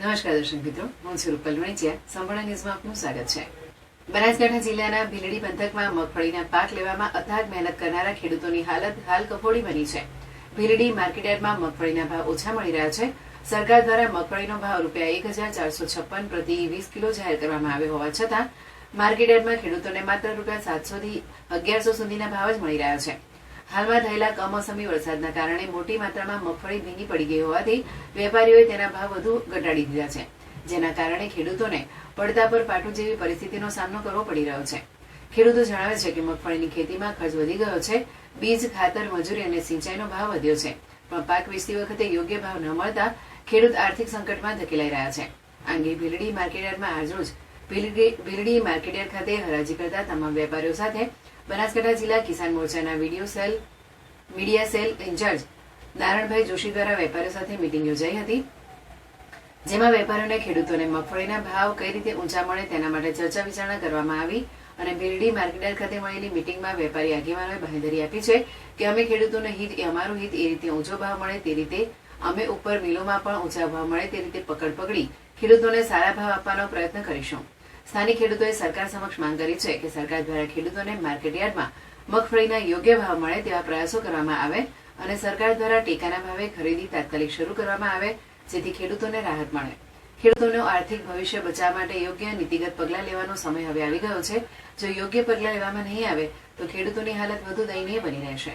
નમસ્કાર દર્શક મિત્રો, હું છું રૂપલ વણિચિયા. સંપૂર્ણ ન્યૂઝમાં આપનું સ્વાગત છે. બનાસકાંઠા જિલ્લાના ભીલડી પંથકમાં મગફળીના પાક લેવામાં અથાગ મહેનત કરનારા ખેડૂતોની હાલત હાલ કફોડી બની છે. ભીલડી માર્કેટયાર્ડમાં મગફળીના ભાવ ઓછા મળી રહ્યા છે. સરકાર દ્વારા મગફળીનો ભાવ ₹1,456 પ્રતિ 20 કિલો જાહેર કરવામાં આવ્યો હોવા છતાં માર્કેટયાર્ડમાં ખેડૂતોને માત્ર ₹700 થી 1100 સુધીના ભાવ જ મળી રહ્યા છે. હાલમાં થયેલા કમોસમી વરસાદના કારણે મોટી માત્રામાં મગફળી ભીની પડી ગઈ હોવાથી વેપારીઓએ તેના ભાવ વધુ ઘટાડી દીધા છે, જેના કારણે ખેડૂતોને પડતા પર પાટું જેવી પરિસ્થિતિનો સામનો કરવો પડી રહ્યો છે. ખેડૂતો જણાવે છે કે મગફળીની ખેતીમાં ખર્ચ વધી ગયો છે. બીજ, ખાતર, મજૂરી અને સિંચાઈનો ભાવ વધ્યો છે, પણ પાક વેચતી વખતે યોગ્ય ભાવ ન મળતા ખેડૂત આર્થિક સંકટમાં ધકેલાઈ રહ્યા છે. આ અંગે ભીલડી માર્કેટયાર્ડમાં આજરોજ ભીલડી માર્કેટયાર્ડ ખાતે હરાજી કરતા તમામ વેપારીઓ સાથે બનાસકાંઠા જિલ્લા કિસાન મોરચાના media cell incharge Naranbhai Joshi દ્વારા વેપારીઓ સાથે મીટિંગ યોજાઈ હતી, જેમાં વેપારીઓને ખેડૂતોને મગફળીના ભાવ કઈ રીતે ઊંચા મળે તેના માટે ચર્ચા વિચારણા કરવામાં આવી અને ભીલડી માર્કેટયાર્ડ ખાતે મળેલી મીટિંગમાં વેપારી આગેવાનોએ બાંહેધરી આપી છે કે અમે ખેડૂતોને હિત એ અમારું હિત એ રીતે ઊંચો ભાવ મળે તે રીતે અમે ઉપર મિલોમાં પણ ઊંચા ભાવ મળે તે રીતે પકડ પકડી ખેડૂતોને સારા ભાવ આપવાનો પ્રયત્ન કરીશું. સ્થાનિક ખેડૂતોએ સરકાર સમક્ષ માંગ કરી છે કે સરકાર દ્વારા ખેડૂતોને માર્કેટયાર્ડમાં મગફળીના યોગ્ય ભાવ મળે તેવા પ્રયાસો કરવામાં આવે અને સરકાર દ્વારા ટેકાના ભાવે ખરીદી તાત્કાલિક શરૂ કરવામાં આવે, જેથી ખેડૂતોને રાહત મળે. ખેડૂતોનું આર્થિક ભવિષ્ય બચાવવા માટે યોગ્ય નીતિગત પગલાં લેવાનો સમય હવે આવી ગયો છે. જો યોગ્ય પગલાં લેવામાં નહીં આવે તો ખેડૂતોની હાલત વધુ દયનીય બની રહેશે.